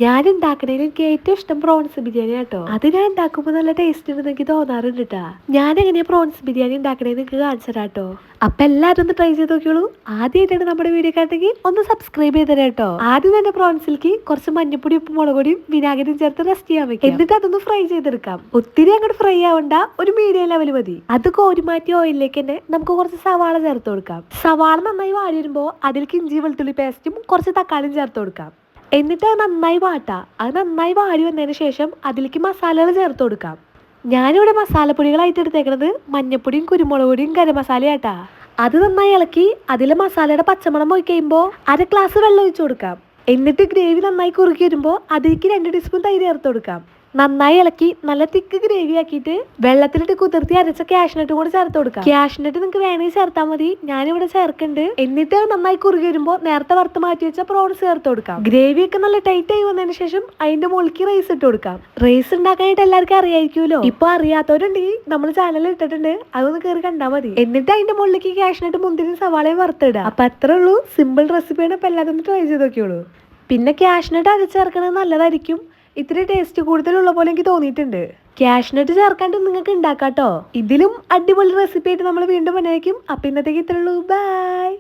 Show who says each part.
Speaker 1: ഞാൻ ഉണ്ടാക്കണേൽ എനിക്ക് ഏറ്റവും ഇഷ്ടം പ്രോൺസ് ബിരിയാണി കേട്ടോ. അത് ഞാൻ ഉണ്ടാക്കുമ്പോൾ നല്ല ടേസ്റ്റ് ഉണ്ടെന്ന് എനിക്ക് തോന്നാറുണ്ട് കേട്ടാ. ഞാൻ എങ്ങനെയാ പ്രോൺസ് ബിരിയാണി ഉണ്ടാക്കണേന്ന് നിങ്ങൾക്ക് കാണിച്ചു തരാം കേട്ടോ. അപ്പൊ എല്ലാവരും ഒന്ന് ട്രൈ ചെയ്ത് നോക്കിയോളൂ. ആദ്യമായിട്ടാണ് നമ്മുടെ വീഡിയോ കണ്ടെങ്കിൽ ഒന്ന് സബ്സ്ക്രൈബ് ചെയ്ത് തരാം കേട്ടോ. ആദ്യം തന്നെ പ്രോൺസിലേക്ക് കുറച്ച് മഞ്ഞപ്പൊടി, ഉപ്പ്, മുളക് പൊടിയും വിനാഗിരിയും ചേർത്ത് റെസ്റ്റ് ചെയ്യാൻ വെക്കാം. എന്നിട്ട് അതൊന്ന് ഫ്രൈ ചെയ്തെടുക്കാം. ഒത്തിരി അങ്ങോട്ട് ഫ്രൈ ആവണ്ട, ഒരു മീഡിയം ലെവൽ മതി. അത് കോരി മാറ്റി ഓയിലിലേക്ക് തന്നെ നമുക്ക് കുറച്ച് സവാള ചേർത്ത് കൊടുക്കാം. സവാള നന്നായി വാടി വരുമ്പോൾ അതിലേക്ക് ഇഞ്ചി വെളുത്തുള്ളി പേസ്റ്റും കുറച്ച് തക്കാളിയും ചേർത്ത് കൊടുക്കാം. എന്നിട്ട് അത് നന്നായി വാട്ടാം. അത് നന്നായി വാടി വന്നതിന് ശേഷം അതിലേക്ക് മസാലകൾ ചേർത്ത് കൊടുക്കാം. ഞാനിവിടെ മസാലപ്പൊടികളായിട്ട് എടുത്തേക്കുന്നത് മഞ്ഞപ്പൊടിയും, കുരുമുളക് പൊടിയും, ഗരം മസാലയാട്ടാ. അത് നന്നായി ഇളക്കി അതിൽ മസാലയുടെ പച്ചമണം പോയി കഴിയുമ്പോൾ 1 ഗ്ലാസ് വെള്ളം ഒഴിച്ചു കൊടുക്കാം. എന്നിട്ട് ഗ്രേവി നന്നായി കുറുക്കി വരുമ്പോൾ അതിലേക്ക് 2 ടീസ്പൂൺ തൈര് ചേർത്ത് കൊടുക്കാം. നന്നായി ഇളക്കി നല്ല തിക്ക് ഗ്രേവി ആക്കിയിട്ട് വെള്ളത്തിലിട്ട് കുതിർത്തി അരച്ച കാഷ്നട്ട് കൂടെ ചേർത്ത് കൊടുക്കാം. കാഷ്നട്ട് നിങ്ങൾക്ക് വേണമെങ്കിൽ ചേർത്താൽ മതി, ഞാനിവിടെ ചേർക്കുന്നുണ്ട്. എന്നിട്ട് നന്നായി കുറുകി വരുമ്പോൾ നേരത്തെ വറുത്ത് മാറ്റി വെച്ച പ്രോൺസ് ചേർത്ത് കൊടുക്കാം. ഗ്രേവി ഒക്കെ നല്ല ടൈറ്റ് ആയി വന്നതിന് ശേഷം അതിന്റെ മുകളിലേക്ക് റൈസ് ഇട്ട് കൊടുക്കാം. റൈസ് ഉണ്ടാക്കാനായിട്ട് എല്ലാവർക്കും അറിയായിരിക്കുമല്ലോ. ഇപ്പൊ അറിയാത്തവരുണ്ടെങ്കിൽ നമ്മൾ ചാനലിൽ ഇട്ടിട്ടുണ്ട്, അതൊന്ന് കയറി കണ്ടാൽ മതി. എന്നിട്ട് അതിന്റെ മുകളിലേക്ക് കാഷ്നട്ട്, മുന്തിരി, സവാളയും വറുത്തിടുക. അപ്പൊ അത്രേ ഉള്ളൂ, സിമ്പിൾ റെസിപ്പിയാണ്. അപ്പൊ എല്ലാവരും ട്രൈ ചെയ്ത് നോക്കിയോളൂ. പിന്നെ കാഷ്നട്ട് അത് ചേർക്കണത് നല്ലതായിരിക്കും. ഇത്തിരി ടേസ്റ്റ് കൂടുതലുള്ള പോലെ എനിക്ക് തോന്നിയിട്ടുണ്ട്. കാഷ്നട്ട് ചേർക്കാണ്ട് നിങ്ങൾക്ക് ഉണ്ടാക്കാം കേട്ടോ. ഇതിലും അടിപൊളി റെസിപ്പി ആയിട്ട് നമ്മൾ വീണ്ടും വന്നേക്കും. അപ്പൊ ഇന്നത്തേക്ക് ഇത്രയുള്ളൂ. ബൈ.